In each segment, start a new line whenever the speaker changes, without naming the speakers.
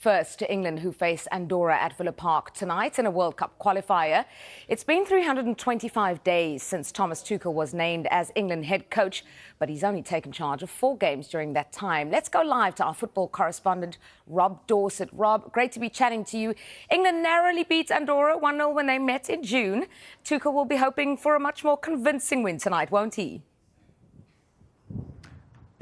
first to England, who face Andorra at Villa Park tonight in a World Cup qualifier. It's been 325 days since Thomas Tuchel was named as England head coach, but he's only taken charge of 4 games during that time. Let's go live to our football correspondent, Rob Dorset. Rob, great to be chatting to you. England narrowly beat Andorra 1-0 when they met in June. Tuchel will be hoping for a much more convincing win tonight, won't he?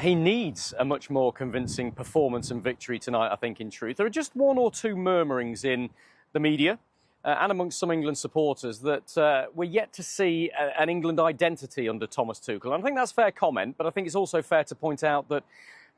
He needs a much more convincing performance and victory tonight, I think, in truth. There are just 1 or 2 murmurings in the media and amongst some England supporters that we're yet to see an England identity under Thomas Tuchel. And I think that's fair comment, but I think it's also fair to point out that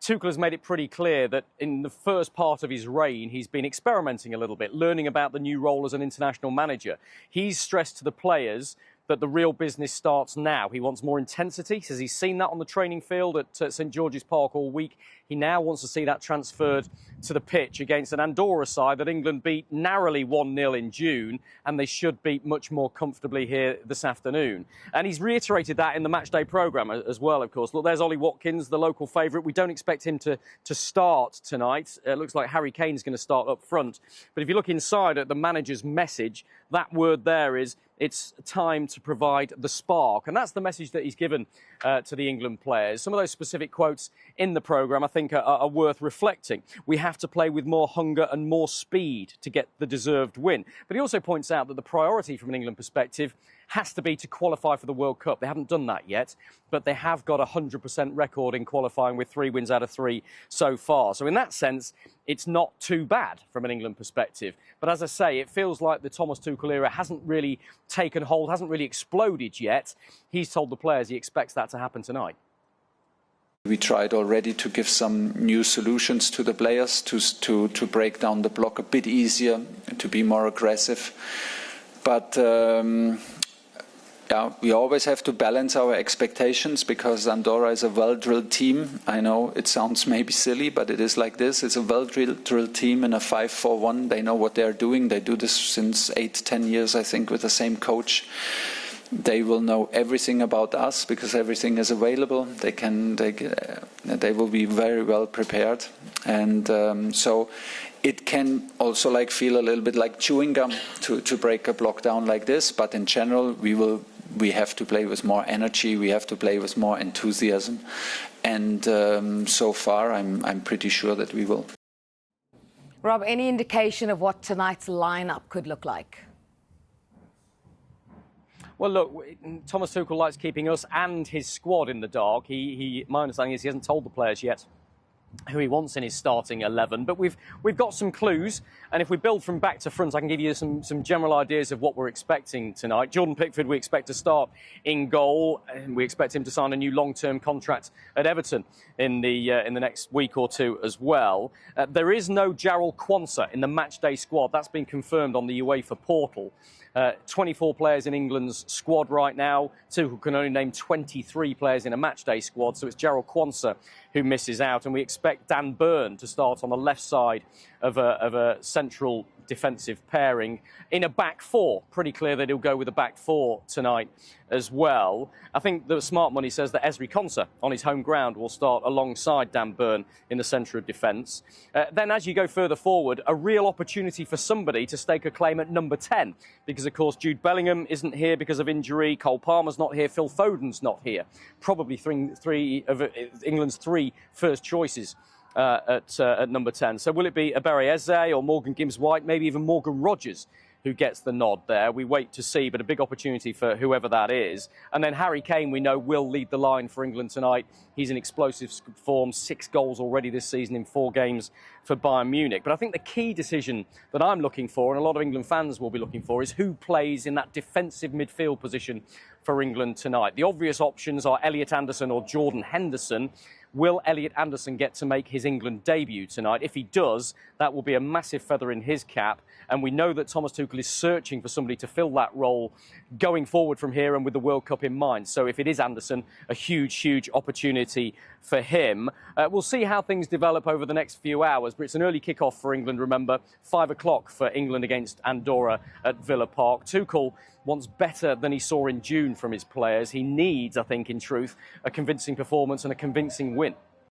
Tuchel has made it pretty clear that in the first part of his reign, he's been experimenting a little bit, learning about the new role as an international manager. He's stressed to the players that the real business starts now. He wants more intensity. He says he's seen that on the training field at St George's Park all week. He now wants to see that transferred to the pitch against an Andorra side that England beat narrowly 1-0 in June, and they should beat much more comfortably here this afternoon. And he's reiterated that in the matchday programme as well, of course. Look, there's Ollie Watkins, the local favourite. We don't expect him to start tonight. It looks like Harry Kane's going to start up front. But if you look inside at the manager's message, that word there is it's time to provide the spark. And that's the message that he's given to the England players. Some of those specific quotes in the programme, I think, are worth reflecting. We have to play with more hunger and more speed to get the deserved win. But he also points out that the priority from an England perspective has to be to qualify for the World Cup. They haven't done that yet, but they have got a 100% record in qualifying with 3 wins out of 3 so far. So in that sense, it's not too bad from an England perspective. But as I say, it feels like the Thomas Tuchel era hasn't really taken hold, hasn't really exploded yet. He's told the players he expects that to happen tonight.
We tried already to give some new solutions to the players to break down the block a bit easier, to be more aggressive. But yeah, we always have to balance our expectations because Andorra is a well-drilled team. I know it sounds maybe silly, but it is like this. It's a well-drilled team in a 5-4-1. They know what they're doing. They do this since 8-10 years, I think, with the same coach. They will know everything about us because everything is available. They will be very well prepared, and so it can also feel a little bit like chewing gum to break a block down like this. But in general, we have to play with more energy. We have to play with more enthusiasm, and so far, I'm pretty sure that we will.
Rob, any indication of what tonight's lineup could look like?
Well, look, Thomas Tuchel likes keeping us and his squad in the dark. My understanding is he hasn't told the players yet who he wants in his starting 11. But we've got some clues, and if we build from back to front, I can give you some general ideas of what we're expecting tonight. Jordan Pickford, we expect to start in goal, and we expect him to sign a new long-term contract at Everton in the next week or 2 as well. There is no Jarell Quansah in the matchday squad. That's been confirmed on the UEFA portal. 24 players in England's squad right now. Tuchel can only name 23 players in a matchday squad, so it's Jarell Quansah who misses out. And we expect Dan Burn to start on the left side of a central defensive pairing in a back 4. Pretty clear that he'll go with a back 4 tonight as well. I think the smart money says that Ezri Konsa on his home ground will start alongside Dan Burn in the centre of defence. Then as you go further forward, a real opportunity for somebody to stake a claim at number 10 because, of course, Jude Bellingham isn't here because of injury. Cole Palmer's not here. Phil Foden's not here. Probably three of England's 3 first choices at number 10. So will it be Abere Eze or Morgan Gibbs-White, maybe even Morgan Rogers who gets the nod there? We wait to see, but a big opportunity for whoever that is. And then Harry Kane, we know, will lead the line for England tonight. He's in explosive form, 6 goals already this season in 4 games for Bayern Munich. But I think the key decision that I'm looking for, and a lot of England fans will be looking for, is who plays in that defensive midfield position for England tonight. The obvious options are Elliot Anderson or Jordan Henderson. Will Elliot Anderson get to make his England debut tonight? If he does, that will be a massive feather in his cap. And we know that Thomas Tuchel is searching for somebody to fill that role going forward from here and with the World Cup in mind. So if it is Anderson, a huge, huge opportunity for him. We'll see how things develop over the next few hours. But it's an early kick-off for England, remember. 5 o'clock for England against Andorra at Villa Park. Tuchel wants better than he saw in June from his players. He needs, I think, in truth, a convincing performance and a convincing win.